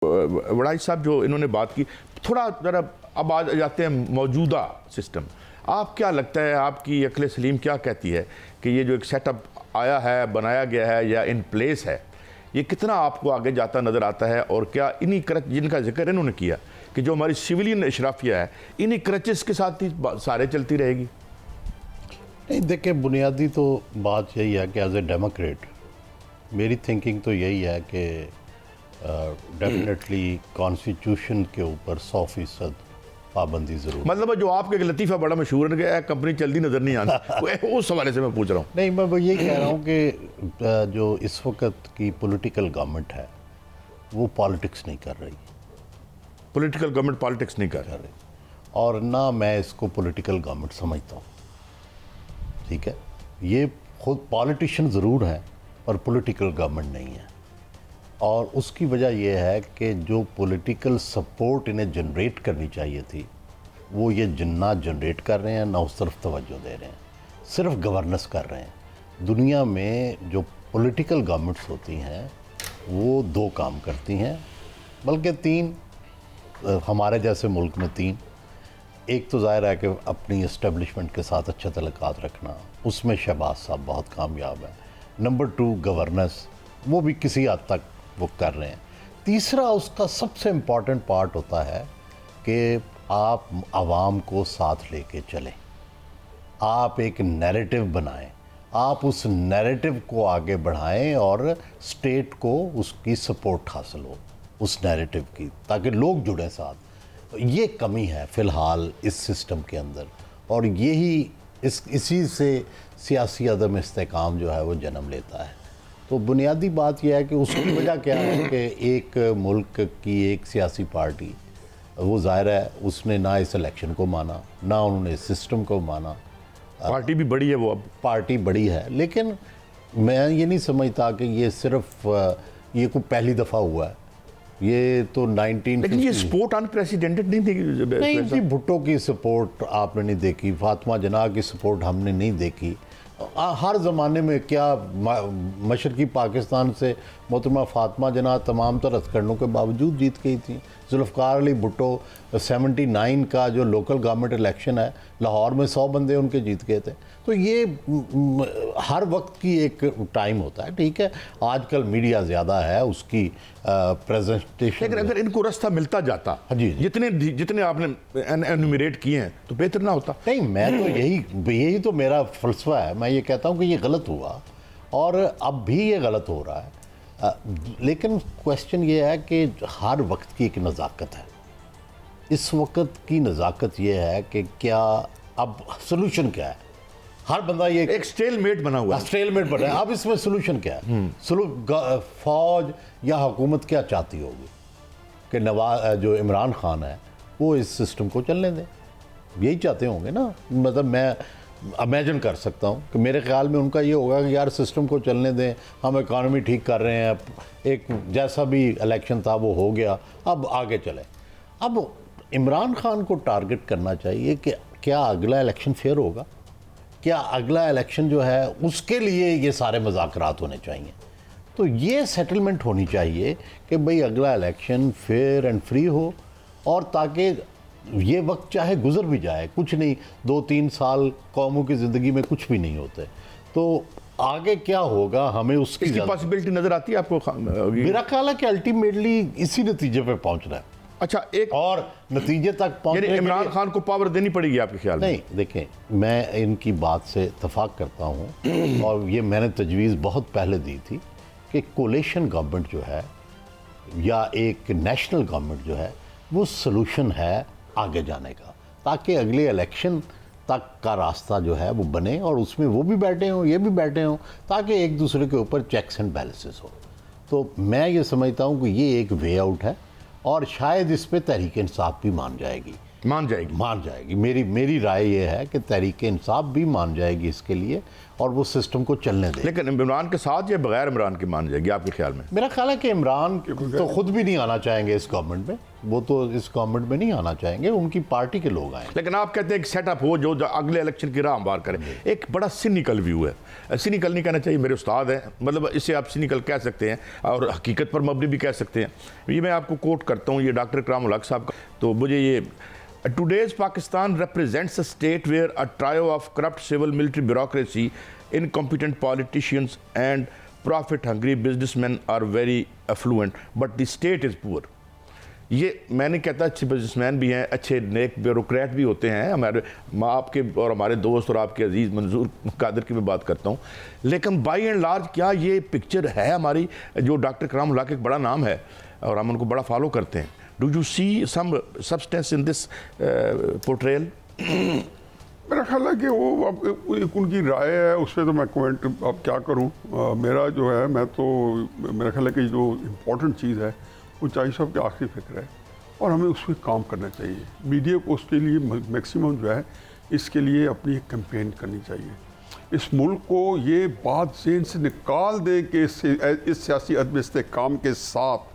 वड़ाई साहब जो इन्होंने बात की, थोड़ा ज़रा अब आ जाते हैं मौजूदा सिस्टम। आप क्या लगता है, आपकी अक्ल सलीम क्या कहती है कि ये जो एक सेटअप आया है, बनाया गया है या इन प्लेस है, ये कितना आपको आगे जाता नज़र आता है? और क्या इन्हीं क्रच जिनका जिक्र इन्होंने किया कि जो हमारी सिविलियन इशराफिया है, इन्हीं क्रचेस के साथ ही सारे चलती रहेगी? नहीं, देखिए, बुनियादी तो बात यही है कि एज ए डेमोक्रेट मेरी थिंकिंग तो यही है कि डेफिनेटली कॉन्स्टिट्यूशन के ऊपर 100% पाबंदी ज़रूर। मतलब जो आपके लतीफ़ा बड़ा मशहूर है, कंपनी चलती नज़र नहीं आती, उस हवाले से मैं पूछ रहा हूँ। नहीं, मैं यही कह रहा हूँ कि जो इस वक्त की पॉलिटिकल गवर्नमेंट है वो पॉलिटिक्स नहीं कर रही। पॉलिटिकल गवर्नमेंट पॉलिटिक्स नहीं कर रही, और ना मैं इसको पॉलिटिकल गवर्नमेंट समझता हूँ। ठीक है, ये खुद पॉलिटिशियन ज़रूर है पर पॉलिटिकल गवर्नमेंट नहीं है। और उसकी वजह यह है कि जो पॉलिटिकल सपोर्ट इन्हें जनरेट करनी चाहिए थी वो ये ना जनरेट कर रहे हैं, ना उस तरफ तवज्जो दे रहे हैं, सिर्फ गवर्नेंस कर रहे हैं। दुनिया में जो पॉलिटिकल गवर्नमेंट्स होती हैं वो 2 काम करती हैं, बल्कि 3, हमारे जैसे मुल्क में 3। एक तो ज़ाहिर है कि अपनी इस्टेब्लिशमेंट के साथ अच्छे तल्लुकात रखना, उसमें शहबाज साहब बहुत कामयाब है। नंबर 2 गवर्नेंस, वो भी किसी हद तक वो कर रहे हैं। तीसरा उसका सबसे इम्पॉर्टेंट पार्ट होता है कि आप आवाम को साथ लेके चलें, आप एक नैरेटिव बनाएं, आप उस नैरेटिव को आगे बढ़ाएं और स्टेट को उसकी सपोर्ट हासिल हो उस नैरेटिव की, ताकि लोग जुड़ें साथ। ये कमी है फ़िलहाल इस सिस्टम के अंदर, और यही इसी से सियासी अदम इस्तेकाम जो है वो जन्म लेता है। तो बुनियादी बात यह है कि उसकी वजह क्या है कि एक मुल्क की एक सियासी पार्टी, वो ज़ाहिर है उसने ना इस इलेक्शन को माना, ना उन्होंने इस सिस्टम को माना। पार्टी भी बड़ी है, वो अब पार्टी बड़ी है, लेकिन मैं ये नहीं समझता कि ये सिर्फ ये कोई पहली दफ़ा हुआ है। ये तो 1950। लेकिन ये सपोर्ट अनप्रेसिडेंटेड नहीं थी। नहीं जी, भुट्टो की सपोर्ट आपने नहीं देखी, फातिमा जनाह की सपोर्ट हमने नहीं देखी। हर ज़माने में क्या मशरक़ी पाकिस्तान से मोहतरमा फातिमा जनाह तमाम तर हथकंडों के बावजूद जीत गई थी। जुल्फ़िकार अली भुट्टो 79 का जो लोकल गवर्नमेंट इलेक्शन है, लाहौर में 100 बंदे उनके जीत गए थे। तो ये हर वक्त की एक टाइम होता है। ठीक है, आजकल मीडिया ज़्यादा है, उसकी प्रेजेंटेशन, लेकिन अगर इनको रास्ता मिलता जाता, जी, जितने आपने एनुमरेट किए हैं, तो बेहतर ना होता? नहीं, मैं तो यही तो मेरा फ़लसफ़ा है। मैं ये कहता हूँ कि ये गलत हुआ और अब भी ये गलत हो रहा है। लेकिन क्वेश्चन ये है कि हर वक्त की एक नज़ाकत है। इस वक्त की नज़ाकत ये है कि क्या अब सोल्यूशन क्या है। हर बंदा ये एक स्टेलमेट बना हुआ है, स्टेलमेट बना है। अब इसमें सोल्यूशन क्या है? फौज या हुकूमत क्या चाहती होगी कि जो इमरान खान है वो इस सिस्टम को चलने दें? यही चाहते होंगे ना। मतलब मैं इमेजिन कर सकता हूँ कि मेरे ख्याल में उनका ये होगा कि यार सिस्टम को चलने दें, हम इकॉनमी ठीक कर रहे हैं, एक जैसा भी इलेक्शन था वो हो गया, अब आगे चले। अब इमरान खान को टारगेट करना चाहिए कि क्या अगला इलेक्शन फेयर होगा, क्या अगला इलेक्शन जो है उसके लिए ये सारे मुज़ाकरात होने चाहिए। तो ये सेटलमेंट होनी चाहिए कि भाई अगला इलेक्शन फेयर एंड फ्री हो, और ताकि ये वक्त चाहे गुजर भी जाए, कुछ नहीं, 2-3 साल कौमों की ज़िंदगी में कुछ भी नहीं होते, तो आगे क्या होगा हमें उसकी पॉसिबिलिटी नज़र आती है आपको? मेरा ख्याल है कि अल्टीमेटली इसी नतीजे पे पहुंचना है। अच्छा, एक और नतीजे तक पहुंचने इमरान खान को पावर देनी पड़ेगी आपके ख्याल में? नहीं, देखें, मैं इनकी बात से इत्तफाक करता हूँ और ये मैंने तजवीज़ बहुत पहले दी थी कि कोलेशन गवर्नमेंट जो है या एक नेशनल गवर्नमेंट जो है वो सलूशन है आगे जाने का, ताकि अगले इलेक्शन तक का रास्ता जो है वो बने और उसमें वो भी बैठे हों, ये भी बैठे हों, ताकि एक दूसरे के ऊपर चेक्स एंड बैलेंसेस हो। तो मैं ये समझता हूँ कि ये एक वे आउट है, और शायद इस पे तहरीक इंसाफ भी मान जाएगी मान जाएगी। मान जाएगी। मेरी राय ये है कि तहरीक इंसाफ भी मान जाएगी इसके लिए और वो सिस्टम को चलने दे। लेकिन इमरान के साथ या बगैर इमरान के मान जाएगी आपके ख्याल में? मेरा ख्याल है कि इमरान तो खुद भी नहीं आना चाहेंगे इस गवर्नमेंट में, वो तो इस गवर्नमेंट में नहीं आना चाहेंगे, उनकी पार्टी के लोग आएंगे। लेकिन आप कहते हैं एक सेटअप हो जो अगले इलेक्शन की राह हमवार करे। एक बड़ा सिनिकल व्यू है, सिनिकल नहीं कहना चाहिए, मेरे उस्ताद हैं, मतलब इसे आप सिनिकल कह सकते हैं और हकीकत पर मबनी भी कह सकते हैं। ये मैं आपको कोट करता हूँ, ये डॉक्टर इकराम उल हक साहब का। तो मुझे ये Today's Pakistan represents a state where a trio of corrupt civil military bureaucracy, incompetent politicians and profit-hungry businessmen are very affluent, but the state is poor. ये मैं नहीं कहता अच्छे बिजनेसमैन भी हैं, अच्छे नेक ब्यूरोक्रेट भी होते हैं, हमारे आपके और हमारे दोस्त और आपके अजीज़ मंजूर कादिर की मैं बात करता हूँ। लेकिन बाई एंड लार्ज क्या ये पिक्चर है हमारी? जो डॉक्टर इकराम उल हक एक बड़ा नाम है और हम उनको बड़ा फॉलो करते हैं। Do you see some substance in this portrayal? मेरा ख्याल है कि वो अब एक उनकी राय है, उस पर तो मैं कमेंट अब क्या करूं। मेरा जो है, मैं तो मेरा ख्याल है कि जो इम्पोर्टेंट चीज़ है वो चाहिए साहब की आखिरी फिक्र है और हमें उस पर काम करना चाहिए। मीडिया को उसके लिए मैक्सिमम जो है इसके लिए अपनी एक कैंपेन करनी चाहिए। इस मुल्क को ये बात ज़हन से निकाल दे कि इस सियासी अदम इस्तेहकाम के साथ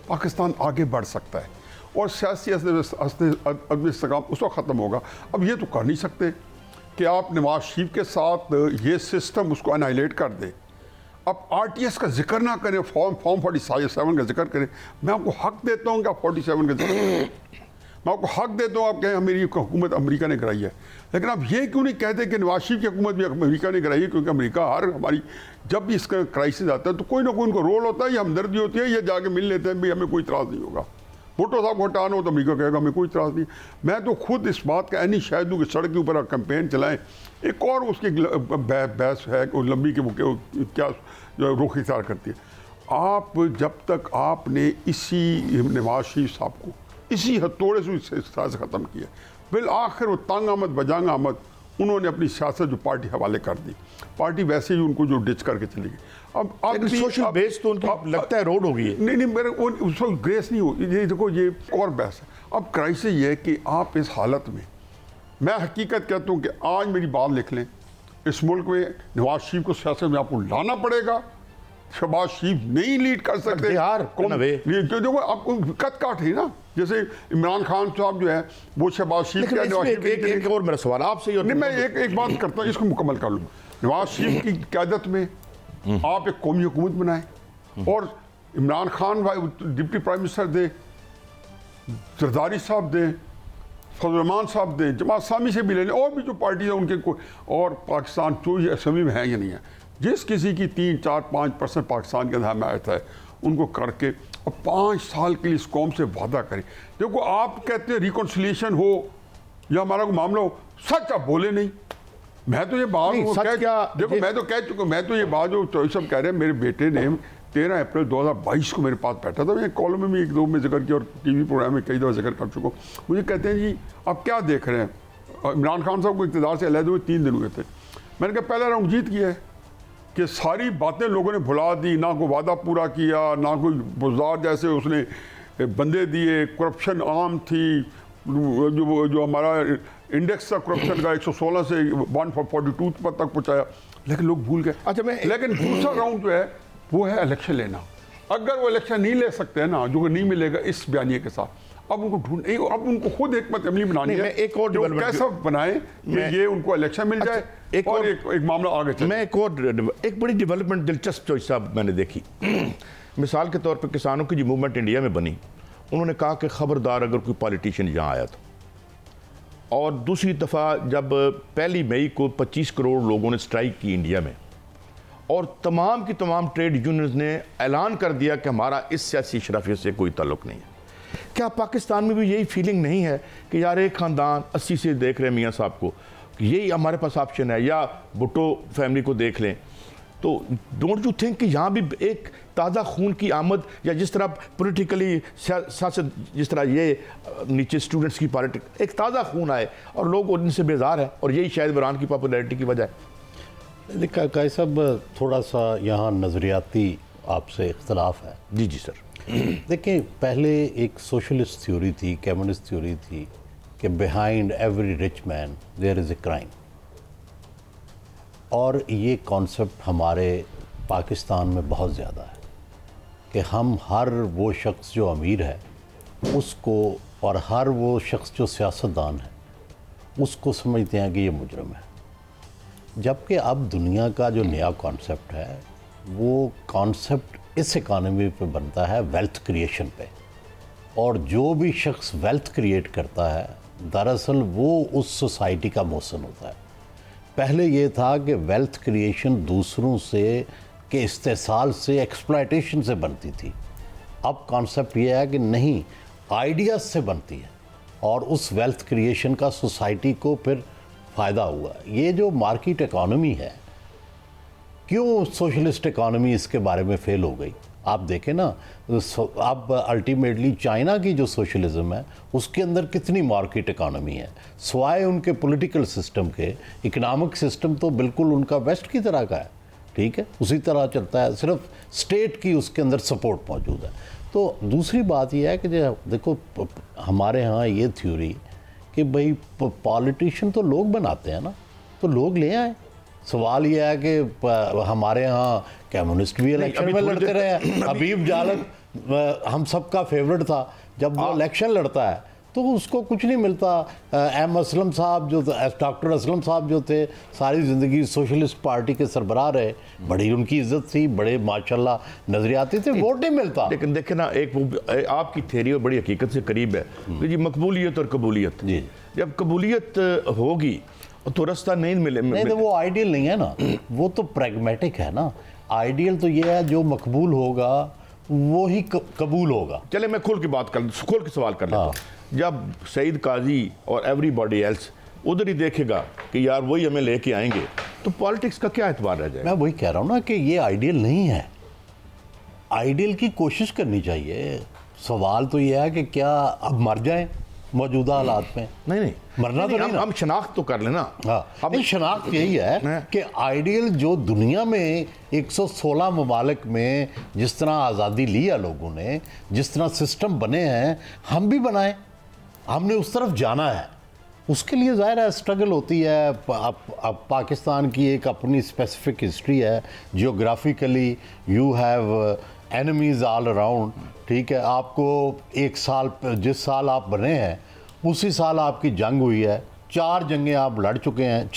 पाकिस्तान आगे बढ़ सकता है और सियासी अदम इस्तेहकाम उस वक्त ख़त्म होगा। अब ये तो कर नहीं सकते कि आप नवाज शरीफ के साथ ये सिस्टम उसको अनाइलेट कर दे। अब RTS का जिक्र ना करें, फॉर्म 47 का जिक्र करें। मैं आपको हक देता हूँ कि आप 47 का जिक्र करें, मैं आपको हक देता हूँ। आप कहें मेरी हुकूमत अमेरिका ने कराई है, लेकिन आप ये क्यों नहीं कहते कि नवाज शरीफ की हुकूमत भी अमेरिका ने कराई है? क्योंकि अमेरिका हर हमारी जब भी इसका क्राइसिस आता है तो कोई ना कोई उनको रोल होता है या हमदर्दी होती है या जाके मिल लेते हैं, भाई हमें कोई इतराज़ नहीं होगा। भुट्टो साहब को हटाना हो तो अमेरिका कहेगा हमें कोई इतराज़ नहीं। मैं तो खुद इस बात का एनी शायद हूँ कि सड़क के ऊपर आप कैंपेन चलाएँ। एक और उसकी बहस है कि लंबी के क्या जो रुख इख्तियार करती है। आप जब तक आपने इसी नवाज शरीफ साहब को इसी हथौड़े से इस तरह से ख़त्म किया, बिल आखिर वो तंग आमद बजांग आमद उन्होंने अपनी सियासत जो पार्टी हवाले कर दी। पार्टी वैसे ही उनको जो डिच करके चली गई। अब सोशल बेस तो उनकी लगता है रोड हो गई है। नहीं मेरे उस वक्त ग्रेस नहीं हो। ये देखो ये और बहस है। अब क्राइसिस ये है कि आप इस हालत में, मैं हकीकत कहता हूँ कि आज मेरी बात लिख लें, इस मुल्क में नवाज शरीफ को सियासत में आपको लाना पड़ेगा। शहबाज शरीफ नहीं लीड कर सकते यार, कौन देखो आपको कट काट है ना। जैसे इमरान खान साहब जो है वो शहबाज शरीफ का एक और मेरा सवाल आपसे नहीं, मैं एक बात करता हूँ, इसको मुकम्मल कर लूँ। नवाज शरीफ की क़यादत में आप एक कौमी हुकूमत बनाएं और Imran Khan deputy prime minister दे, जरदारी साहब दें, फजल रहमान साहब दें, जमात इस्लामी से भी ले लें, और भी जो पार्टी है उनके को, और पाकिस्तान चोरी असम्बली में है या नहीं है, जिस किसी की 3-4-5% पाकिस्तान के अंदर हमायत है उनको करके और 5 साल के लिए इस कौम से वादा करें। देखो आप कहते हैं रिकॉन्सिलिएशन हो या हमारा कोई मामला हो, सच आप बोले नहीं। मैं तो ये बात देखो मैं तो कह चुका, मैं तो ये बात जो चौधरी साहब कह रहे हैं, मेरे बेटे ने 13 अप्रैल 2022 को मेरे पास बैठा था, मैं कॉलम में भी 1-2 में जिक्र किया और TV प्रोग्राम में कई दफ़ा जिक्र कर चुका हूँ। मुझे कहते हैं जी आप क्या देख रहे हैं, इमरान खान साहब को इक़्तिदार से अलग हुए 3 दिन हुए थे। मैंने कहा पहला राउंड जीत किया है कि सारी बातें लोगों ने भुला दी, ना कोई वादा पूरा किया, ना कोई बुज़दार जैसे उसने बंदे दिए, करप्शन आम थी, जो हमारा इंडेक्स था करप्शन का 116 से 142 पर तक पहुँचाया, लेकिन लोग भूल गए। अच्छा लेकिन दूसरा राउंड जो है वो है इलेक्शन लेना। अगर वो इलेक्शन नहीं ले सकते हैं ना, जो नहीं मिलेगा इस बयानिए के साथ, अब उनको अब उनको खुद हिकमत अमली बनानी है। एक और कैसा बनाए कि ये उनको इलेक्शन मिल जाए और एक मामला आगे चले। मैं एक बड़ी डेवलपमेंट दिलचस्प चॉइस साहब मैंने देखी। मिसाल के तौर पर किसानों की जो मूवमेंट इंडिया में बनी, उन्होंने कहा कि खबरदार अगर कोई पॉलिटिशियन यहाँ आया था। और दूसरी दफ़ा जब 1 मई को 25 करोड़ लोगों ने स्ट्राइक की इंडिया में और तमाम की तमाम ट्रेड यूनियंस ने ऐलान कर दिया कि हमारा इस सियासी शराफियत से कोई ताल्लुक़ नहीं है। क्या पाकिस्तान में भी यही फीलिंग नहीं है कि यार एक ख़ानदान 80 से देख रहे हैं मियाँ साहब को, यही हमारे पास ऑप्शन है, या भुट्टो फैमिली को देख लें? तो डोंट यू थिंक कि यहाँ भी एक ताज़ा खून की आमद, या जिस तरह पॉलिटिकली सियासत, जिस तरह ये नीचे स्टूडेंट्स की पॉलिटिक्स, एक ताज़ा खून आए और लोग उनसे बेजार हैं, और यही शायद इमरान की पॉपुलैरिटी की वजह है। देखा काई साहब, थोड़ा सा यहाँ नज़रियाती आपसे इख्तलाफ है। जी सर। देखिए, पहले एक सोशलिस्ट थ्योरी थी, कम्युनिस्ट थ्योरी थी कि behind every rich man there is a crime. और ये कॉन्सेप्ट हमारे पाकिस्तान में बहुत ज़्यादा है कि हम हर वो शख्स जो अमीर है उसको, और हर वो शख्स जो सियासतदान है उसको समझते हैं कि ये मुजरम है। जबकि अब दुनिया का जो नया कॉन्सेप्ट है वो कॉन्सेप्ट इस इकानमी पे बनता है वेल्थ क्रिएशन पे, और जो भी शख्स वेल्थ क्रिएट करता है दरअसल वो उस सोसाइटी का मोहसिन होता है। पहले ये था कि वेल्थ क्रिएशन दूसरों से के इस्तेसाल से, एक्सप्लॉयटेशन से बनती थी। अब कॉन्सेप्ट ये है कि नहीं, आइडियाज़ से बनती है, और उस वेल्थ क्रिएशन का सोसाइटी को फिर फ़ायदा हुआ। ये जो मार्केट इकॉनमी है, क्यों सोशलिस्ट इकॉनमी इसके बारे में फेल हो गई? आप देखें ना, अब अल्टीमेटली चाइना की जो सोशलिज्म है उसके अंदर कितनी मार्केट इकॉनमी है, स्वाय उनके पॉलिटिकल सिस्टम के। इकोनॉमिक सिस्टम तो बिल्कुल उनका वेस्ट की तरह का है, ठीक है, उसी तरह चलता है, सिर्फ स्टेट की उसके अंदर सपोर्ट मौजूद है। तो दूसरी बात यह है कि जो देखो हमारे यहाँ ये थ्योरी कि भाई पॉलिटिशियन तो लोग बनाते हैं ना, तो लोग ले आए। सवाल ये है कि हमारे यहाँ कम्युनिस्ट भी इलेक्शन में लड़ते रहे हैं। हबीब जालक हम सबका फेवरेट था, जब वो इलेक्शन लड़ता है तो उसको कुछ नहीं मिलता। एम असलम साहब जो डॉक्टर असलम साहब जो थे, सारी ज़िंदगी सोशलिस्ट पार्टी के सरबराह रहे, बड़ी उनकी इज्जत थी, बड़े माशाल्लाह नजरियाती थे, वोट नहीं मिलता। लेकिन देखे ना, एक आपकी थ्योरी और बड़ी हकीकत से करीब है कि जी मकबूलियत और कबूलियत। जी, जब कबूलियत होगी तो रास्ता नहीं मिले। नहीं तो वो आइडियल नहीं है ना, वो तो प्रैग्मेटिक है ना। आइडियल तो ये है जो मकबूल होगा वो ही कबूल होगा। चले मैं खुल के सवाल कर लेता हूँ। जब सईद काजी और एवरीबॉडी एल्स उधर ही देखेगा कि यार वही हमें लेके आएंगे, तो पॉलिटिक्स का क्या एतबार रह जाएगा? मैं वही कह रहा हूँ ना कि ये आइडियल नहीं है। आइडियल की कोशिश करनी चाहिए। सवाल तो ये है कि क्या अब मर जाएं मौजूदा हालात में? नहीं मरना तो नहीं ना। हम शनाख्त तो कर लेना। हाँ, नहीं, शनाख्त यही है कि आइडियल जो दुनिया में 116 ममालिक में जिस तरह आज़ादी ली है लोगों ने, जिस तरह सिस्टम बने हैं, हम भी बनाएं। हमने उस तरफ जाना है, उसके लिए ज़ाहिर है स्ट्रगल होती है। अब पाकिस्तान की एक अपनी स्पेसिफिक हिस्ट्री है। Geographically you have enemies all around, ठीक है। आपको एक साल, जिस साल आप बने हैं उसी साल आपकी जंग हुई है, 4 जंगें आप लड़ चुके हैं,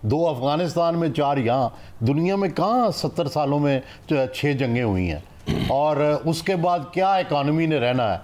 2 अफ़गानिस्तान में, 4 यहाँ। दुनिया में कहाँ 70 सालों में 6 जंगें हुई हैं? और उसके बाद क्या इकॉनमी ने रहना है?